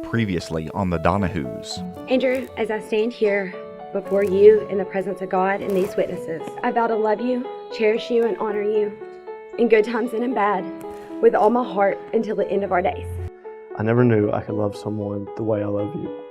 Previously on the Donohoos. Andrew, as I stand here before you in the presence of God and these witnesses, I vow to love you, cherish you, and honor you in good times and in bad with all my heart until the end of our days. I never knew I could love someone the way I love you.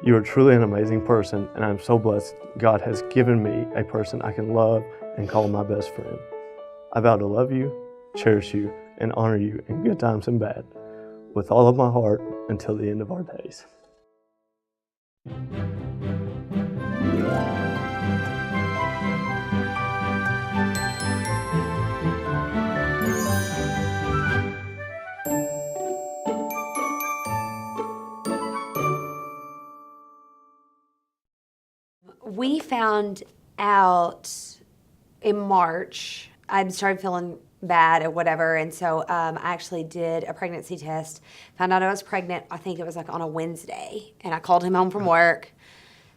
You are truly an amazing person, and I'm so blessed God has given me a person I can love and call my best friend. I vow to love you, cherish you, and honor you in good times and bad with all of my heart until the end of our days. We found out in March, I started feeling bad or whatever, and so I actually did a pregnancy test, found out I was pregnant. I think it was like on a Wednesday, and I called him home from work,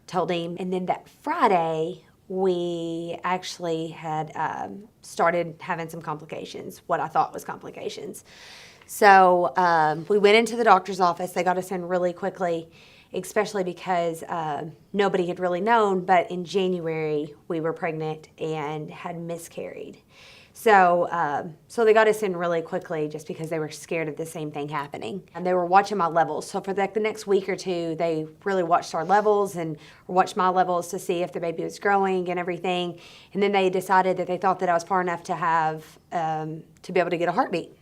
told him, and then that Friday we actually had started having some complications, what I thought was complications. So we went into the doctor's office. They got us in really quickly, especially because nobody had really known, but in January we were pregnant and had miscarried. So they got us in really quickly just because they were scared of the same thing happening. And they were watching my levels. So for like the next week or two, they really watched our levels and watched my levels to see if the baby was growing and everything. And then they decided that they thought that I was far enough to have, to be able to get a heartbeat.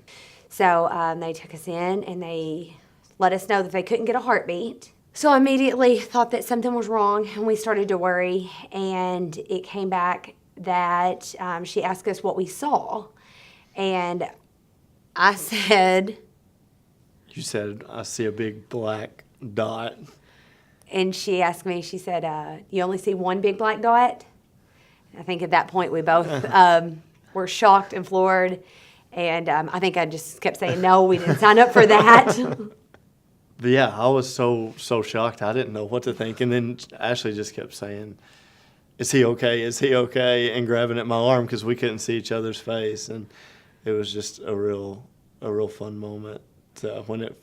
So they took us in and they let us know that they couldn't get a heartbeat. So I immediately thought that something was wrong, and we started to worry, and it came back that she asked us what we saw, and I said... You said, I see a big black dot. And she asked me, she said, you only see one big black dot? I think at that point we both were shocked and floored, and I think I just kept saying, no, we didn't sign up for that. Yeah, I was so shocked. I didn't know what to think. And then Ashley just kept saying, is he okay? Is he okay? And grabbing at my arm because we couldn't see each other's face. And it was just a real fun moment. When it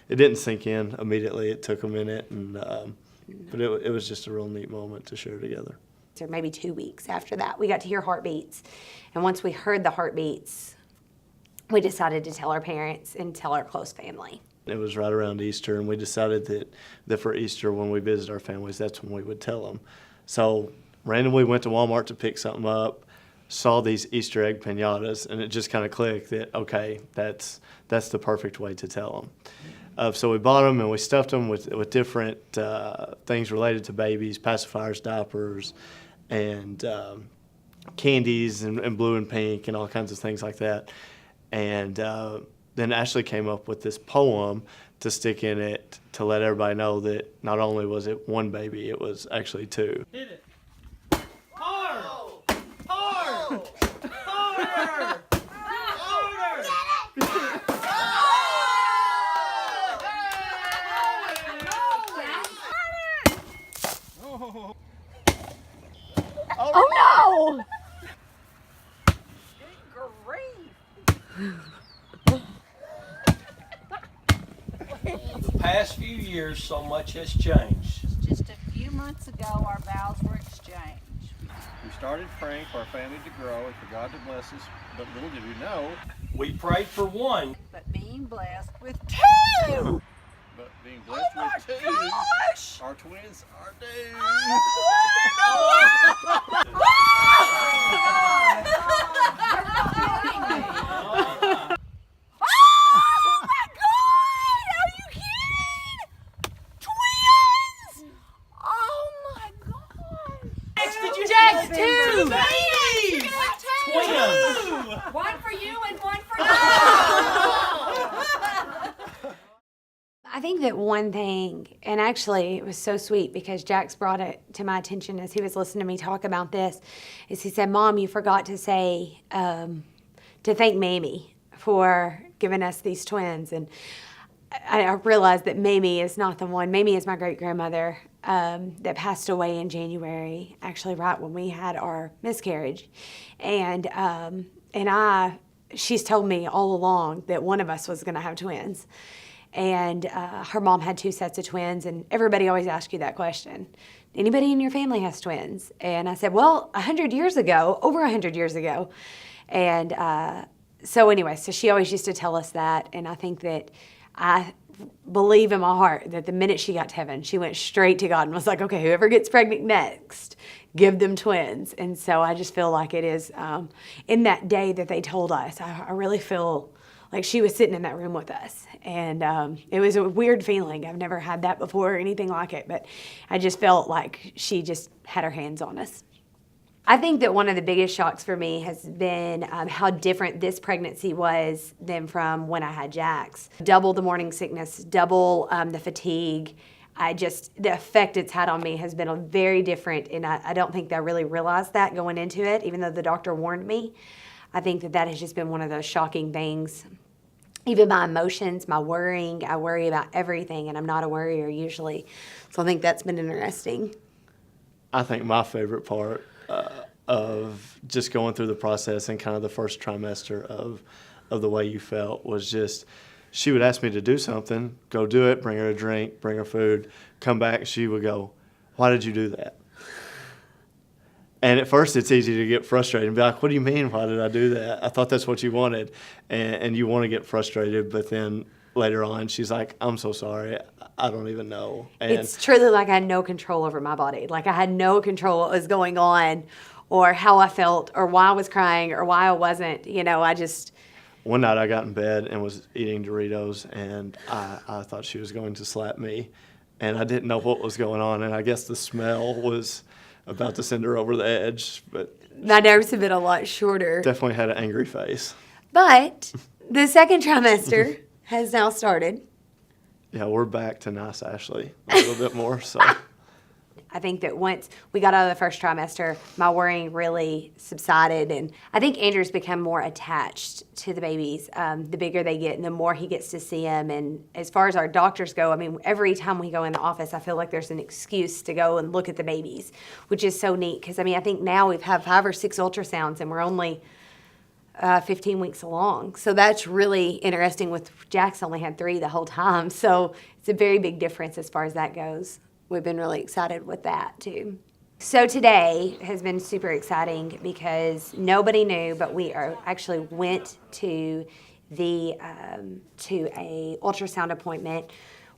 didn't sink in immediately. It took a minute. But it was just a real neat moment to share together. So maybe 2 weeks after that, we got to hear heartbeats. And once we heard the heartbeats, we decided to tell our parents and tell our close family. It was right around Easter, and we decided that for Easter, when we visit our families, that's when we would tell them. So randomly went to Walmart to pick something up, saw these Easter egg piñatas, and it just kind of clicked that, okay, that's the perfect way to tell them. So we bought them, and we stuffed them with different things related to babies, pacifiers, diapers, and candies, and blue and pink, and all kinds of things like that. And then Ashley came up with this poem to stick in it to let everybody know that not only was it one baby, it was actually two. Hit it. Hard! Hard! Harder! Harder! Oh no! The past few years, so much has changed. Just a few months ago, our vows were exchanged. We started praying for our family to grow and for God to bless us, but little did we know. We prayed for one. But being blessed with two! But being blessed with two, Gosh! our twins are due. Jack's two babies! Twins! One for you and one for I think that one thing, and actually it was so sweet because Jax brought it to my attention as he was listening to me talk about this, is he said, Mom, you forgot to say, to thank Mamie for giving us these twins. And I realized that Mamie is not the one. Mamie is my great-grandmother that passed away in January, actually right when we had our miscarriage. And she's told me all along that one of us was going to have twins. And her mom had 2 sets of twins, and everybody always asks you that question. Anybody in your family has twins? And I said, well, 100 years ago, over 100 years ago. And so anyway, so she always used to tell us that, and I think that I believe in my heart that the minute she got to heaven, she went straight to God and was like, okay, whoever gets pregnant next, give them twins. And so I just feel like it is in that day that they told us, I really feel like she was sitting in that room with us. And it was a weird feeling. I've never had that before or anything like it, but I just felt like she just had her hands on us. I think that one of the biggest shocks for me has been how different this pregnancy was than from when I had Jax. Double the morning sickness, double the fatigue. The effect it's had on me has been very different, and I don't think that I really realized that going into it, even though the doctor warned me. I think that has just been one of those shocking things. Even my emotions, my worrying, I worry about everything, and I'm not a worrier usually. So I think that's been interesting. I think my favorite part of just going through the process and kind of the first trimester of the way you felt was just, she would ask me to do something, go do it, bring her a drink, bring her food, come back, she would go, why did you do that? And at first it's easy to get frustrated and be like, what do you mean, why did I do that? I thought that's what you wanted. And you want to get frustrated, but then later on she's like, I'm so sorry, I don't even know. And it's truly like I had no control over my body. Like I had no control what was going on or how I felt or why I was crying or why I wasn't. One night I got in bed and was eating Doritos, and I thought she was going to slap me, and I didn't know what was going on, and I guess the smell was about to send her over the edge, but my nerves have been a lot shorter. definitely had an angry face. But the second trimester has now started. Yeah, we're back to nice Ashley a little bit more, so. I think that once we got out of the first trimester, my worrying really subsided, and I think Andrew's become more attached to the babies. The bigger they get and the more he gets to see them. And as far as our doctors go, I mean, every time we go in the office, I feel like there's an excuse to go and look at the babies, which is so neat because, I mean, I think now we've had 5 or 6 ultrasounds and we're only 15 weeks along. So that's really interesting. With Jax only had 3 the whole time. So it's a very big difference as far as that goes. We've been really excited with that too. So today has been super exciting because nobody knew, but we actually went to a ultrasound appointment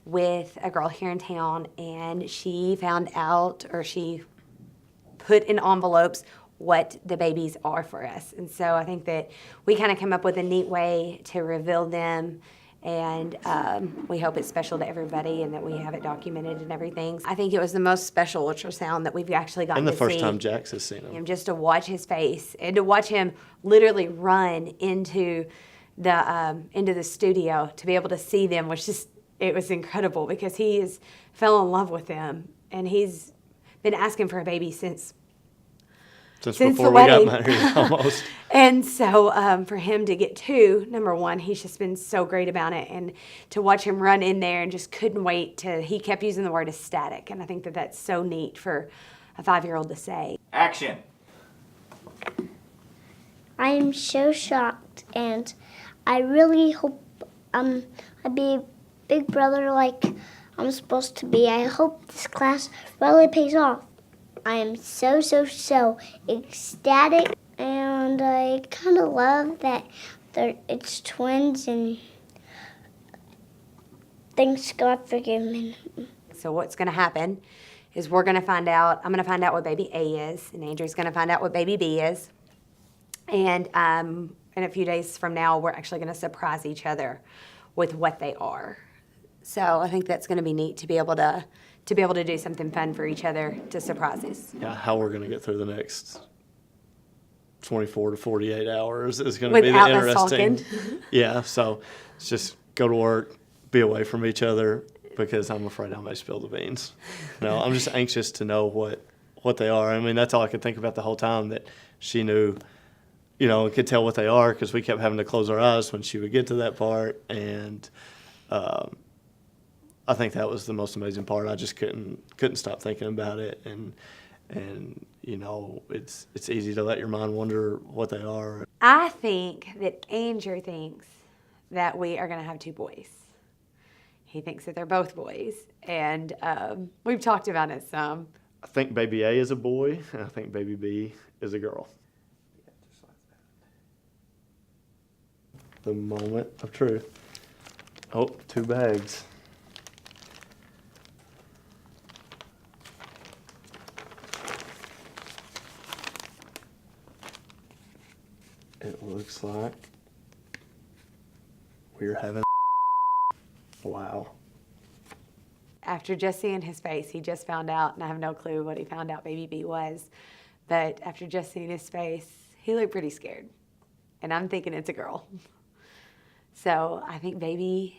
with a girl here in town, and she found out, or she put in envelopes what the babies are for us. And so I think that we kind of come up with a neat way to reveal them, and we hope it's special to everybody and that we have it documented and everything. I think it was the most special ultrasound that we've actually gotten to see. And the first time Jax has seen him. And just to watch his face and to watch him literally run into the studio to be able to see them was just, it was incredible because he fell in love with them, and he's been asking for a baby since before the we got wedding. married, almost. And so for him to get 2, number one, he's just been so great about it. And to watch him run in there and just couldn't wait he kept using the word ecstatic. And I think that that's so neat for a 5-year-old to say. Action. I am so shocked, and I really hope I'd be a big brother like I'm supposed to be. I hope this class really pays off. I am so ecstatic, and I kind of love that it's twins, and thanks God for giving me. So what's going to happen is I'm going to find out what baby A is, and Andrew's going to find out what baby B is. And in a few days from now, we're actually going to surprise each other with what they are. So I think that's going to be neat to be able to do something fun for each other to surprise us. Yeah, how we're going to get through the next 24 to 48 hours is going to be the Without us interesting. talking. Yeah, so it's just go to work, be away from each other, because I'm afraid I may spill the beans. No, I'm just anxious to know what they are. I mean, that's all I could think about the whole time, that she knew, and could tell what they are, because we kept having to close our eyes when she would get to that part. And I think that was the most amazing part. I just couldn't stop thinking about it, and it's easy to let your mind wonder what they are. I think that Andrew thinks that we are going to have 2 boys. he thinks that they're both boys. And we've talked about it some. I think baby A is a boy, and I think baby B is a girl. The moment of truth. Oh, 2 bags. It looks like we're having. Wow. After just seeing his face, he just found out, and I have no clue what he found out baby B was. But after just seeing his face, he looked pretty scared. And I'm thinking it's a girl. So I think baby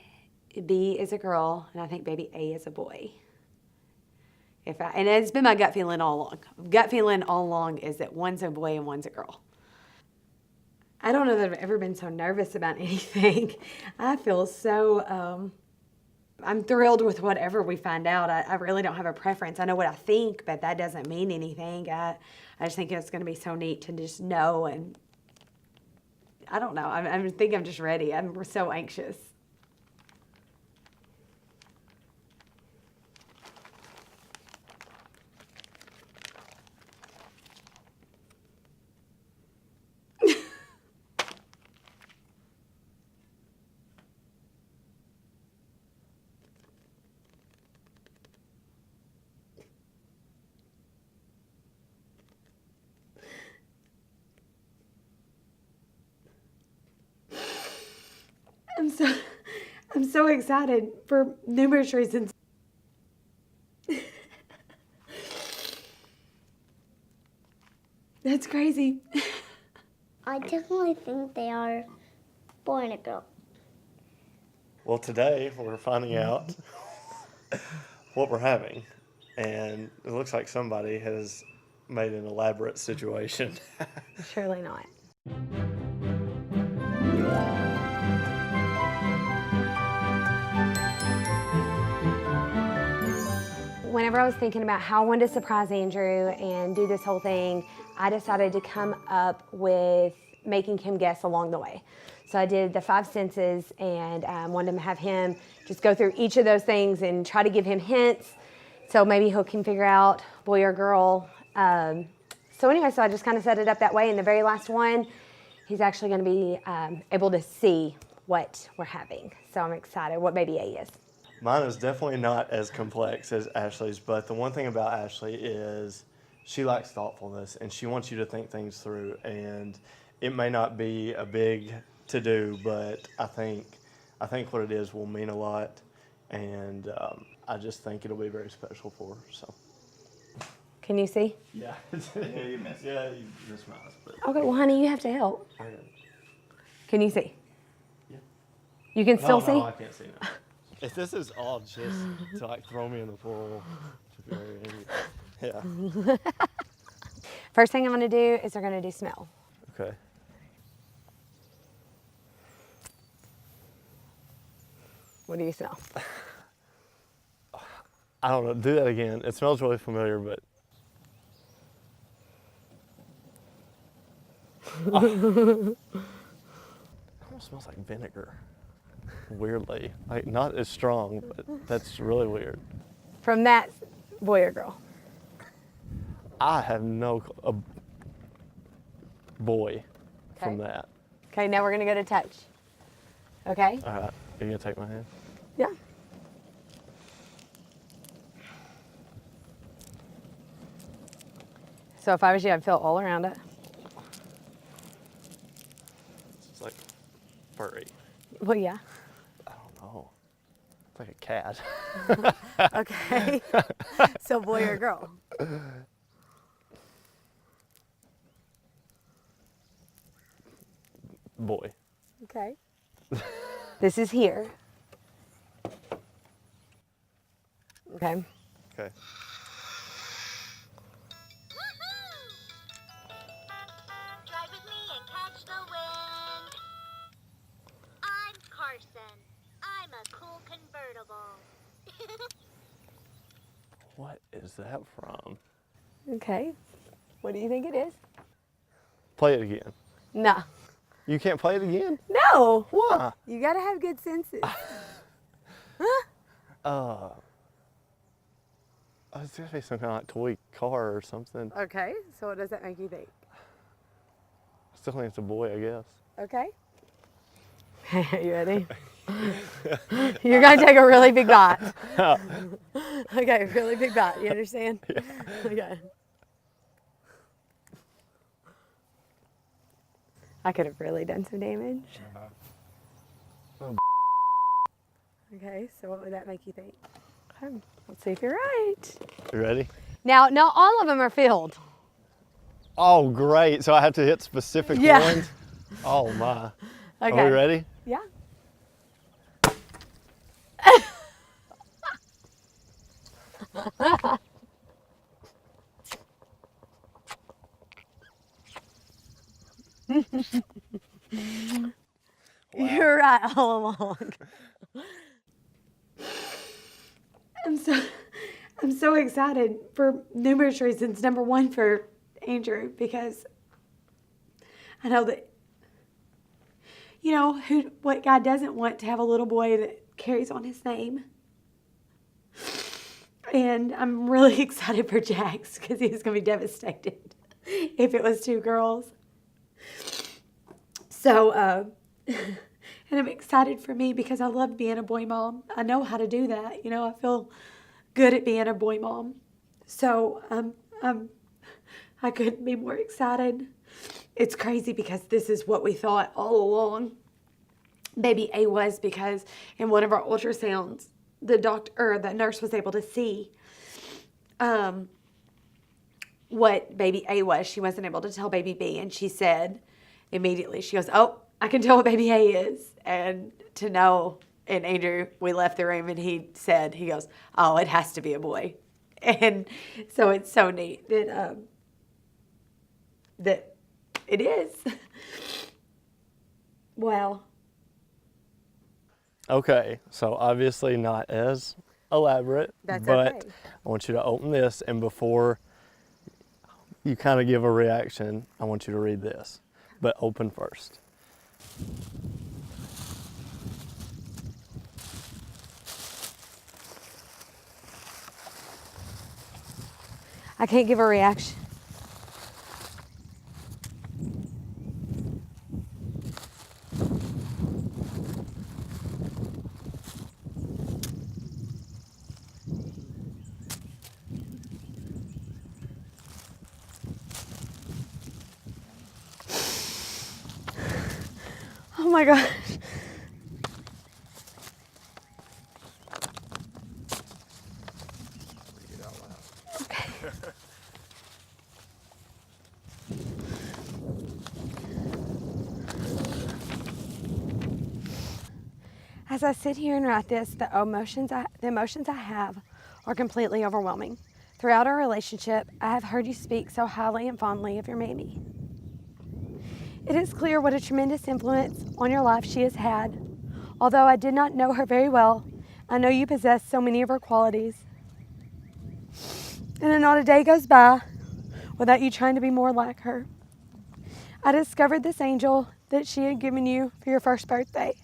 B is a girl, and I think baby A is a boy. And it's been my gut feeling all along. Gut feeling all along is that one's a boy and one's a girl. I don't know that I've ever been so nervous about anything. I feel so, I'm thrilled with whatever we find out. I really don't have a preference. I know what I think, but that doesn't mean anything. I just think it's going to be so neat to just know, and I don't know. I think I'm just ready. I'm so anxious. I'm so excited for numerous reasons. That's crazy. I definitely think they are boy and a girl. Well, today we're finding out what we're having, and it looks like somebody has made an elaborate situation. Surely not. Whenever I was thinking about how I wanted to surprise Andrew and do this whole thing, I decided to come up with making him guess along the way. So I did the 5 senses and wanted to have him just go through each of those things and try to give him hints so maybe he can figure out boy or girl. So I just kind of set it up that way. And the very last one, he's actually going to be able to see what we're having. So I'm excited what baby A is. Mine is definitely not as complex as Ashley's, but the one thing about Ashley is she likes thoughtfulness and she wants you to think things through. And it may not be a big to do, but I think what it is will mean a lot, and I just think it'll be very special for her. So. Can you see? Yeah. Yeah, you missed. Yeah, you missed my eyes, but. Okay, well, honey, you have to help. I got it. Can you see? Yeah. You can still see? No, I can't see now. If this is all just to like throw me in the pool, to be very angry. Yeah. First thing I'm going to do is they're going to do smell. Okay. What do you smell? I don't know. Do that again. It smells really familiar, but. It almost smells like vinegar. Weirdly, like not as strong, but that's really weird. From that boy or girl? I have a boy from Okay. that. Okay, now we're going to go to touch. Okay? All right, are you gonna take my hand? Yeah. So if I was you, I'd feel all around it. It's like furry. Well, yeah. I don't know. It's like a cat. Okay. So boy or girl? Boy. Okay. This is here. Okay. Okay. Drive with me and catch the wind. I'm Carson. I'm a cool convertible. What is that from? Okay. What do you think it is? Play it again. No. You can't play it again? No. Why? You gotta have good senses. It's gotta be some kind of like toy car or something. Okay, so what does that make you think? I still think it's a boy, I guess. Okay. You ready? You're gonna take a really big bite. Okay, really big bite. You understand? Yeah. Okay. I could have really done some damage. Okay, so what would that make you think? Okay, let's see if you're right. You ready? Now, not all of them are filled. Oh, great. So I have to hit specific Yeah. ones? Oh, my. Okay. Are we ready? Yeah. You're right all along. I'm so excited for numerous reasons. Number one, for Andrew, because I know that, you know, what guy doesn't want to have a little boy that carries on his name. And I'm really excited for Jax because he's going to be devastated if it was 2 girls. So, and I'm excited for me because I love being a boy mom. I know how to do that. You know, I feel good at being a boy mom. So, I couldn't be more excited. It's crazy because this is what we thought all along baby A was, because in one of our ultrasounds, the nurse was able to see what baby A was. She wasn't able to tell baby B, and she said immediately, she goes, "Oh, I can tell what baby A is." And to know, and Andrew, we left the room and he goes, "Oh, it has to be a boy." And so it's so neat that it is. Wow. Okay, so obviously not as elaborate, That's but okay. I want you to open this, and before you kind of give a reaction, I want you to read this, but open first. I can't give a reaction. Oh my gosh. As I sit here and write this, the emotions I have are completely overwhelming. Throughout our relationship, I have heard you speak so highly and fondly of your Mamie. It is clear what a tremendous influence on your life she has had. Although I did not know her very well, I know you possess so many of her qualities. And not a day goes by without you trying to be more like her. I discovered this angel that she had given you for your first birthday.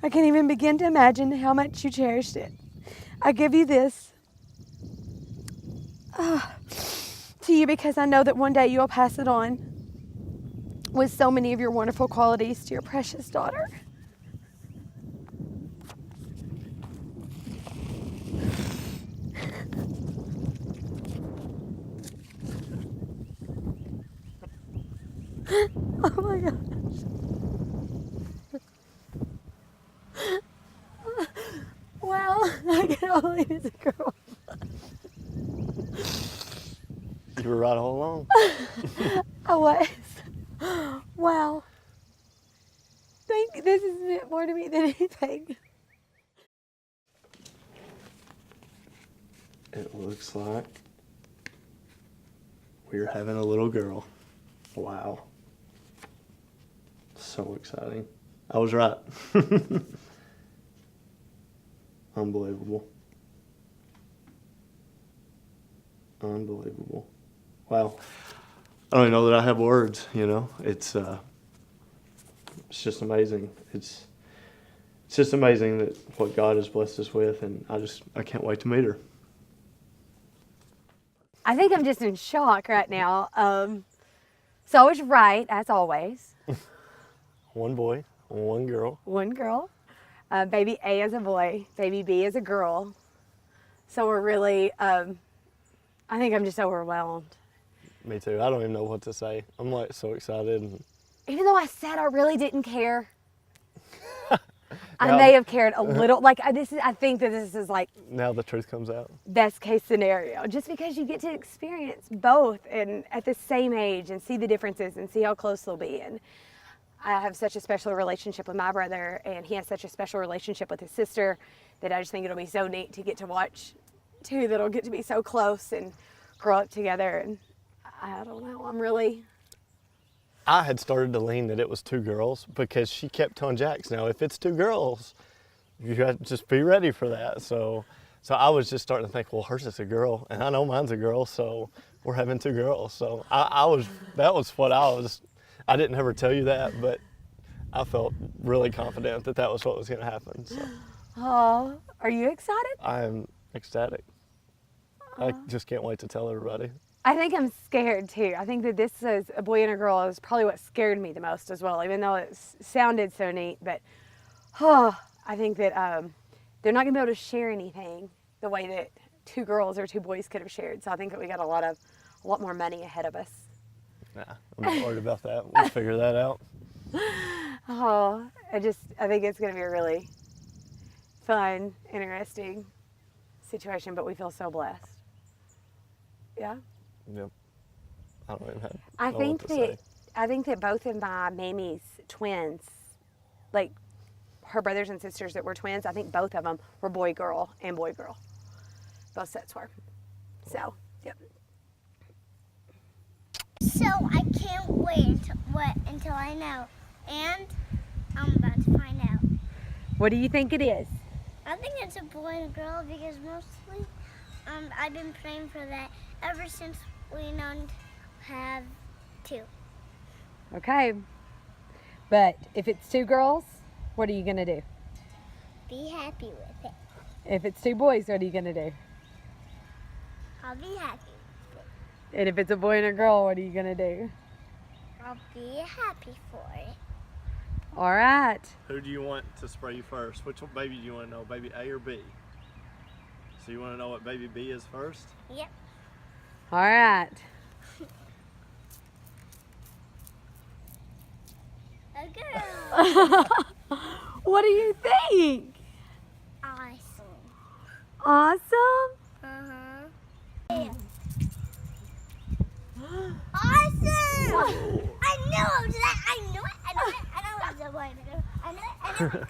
I can't even begin to imagine how much you cherished it. I give you this to you because I know that one day you'll pass it on with so many of your wonderful qualities to your precious daughter. Oh my gosh. Well, I can't believe it's a girl. You were right all along. I was. Wow. This has meant more to me than anything. It looks like we're having a little girl. Wow. So exciting. I was right. Unbelievable. Unbelievable. Wow. I don't even know that I have words, you know. It's just amazing. it's just amazing that what God has blessed us with, and I can't wait to meet her. I think I'm just in shock right now. So I was right, as always. One boy, one girl. One girl. Baby A is a boy. Baby B is a girl. So we're really, I think I'm just overwhelmed. Me too. I don't even know what to say. I'm like so excited. Even though I said I really didn't care. I Now- may have cared a little. Like I think that this is like Now the truth comes out. best case scenario, just because you get to experience both and at the same age and see the differences and see how close they'll be. And I have such a special relationship with my brother, and he has such a special relationship with his sister, that I just think it'll be so neat to get to watch two that'll get to be so close and grow up together. And I don't know, I had started to lean that it was two girls because she kept telling Jax, now if it's two girls, you got to just be ready for that. So I was just starting to think, well, hers is a girl, and I know mine's a girl, so we're having two girls. So that was what I didn't ever tell you that, but I felt really confident that was what was going to happen. So Oh, are you excited? I am ecstatic. I just can't wait to tell everybody. I think I'm scared too. I think that this is a boy and a girl is probably what scared me the most as well, even though it sounded so neat. But I think that they're not going to be able to share anything the way that two girls or two boys could have shared. So I think that we got a lot more money ahead of us. Nah, I'm not worried about that. We'll figure that out. I think it's going to be a really fun, interesting situation, but we feel so blessed. Yeah. Yep. I don't even have. I know think what to say. that both of my Mamie's twins, like her brothers and sisters that were twins, I think both of them were boy girl and boy girl. Both sets were. So, yep. So I can't wait until I know. And I'm about to find out. What do you think it is? I think it's a boy and a girl because mostly I've been praying for that ever since we don't have two. Okay. But if it's two girls, what are you going to do? Be happy with it. If it's two boys, what are you going to do? I'll be happy with it. And if it's a boy and a girl, what are you going to do? I'll be happy for it. All right. Who do you want to spray you first? Which baby do you want to know, baby A or B? So you want to know what baby B is first? Yep. All right. A girl. What do you think? Awesome. Awesome. Uh-huh. Awesome! I knew it was that. I knew it. I knew it. I knew it was a boy and a girl. I knew it. I knew it.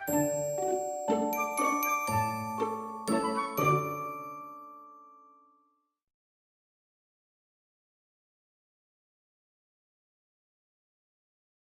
I knew it.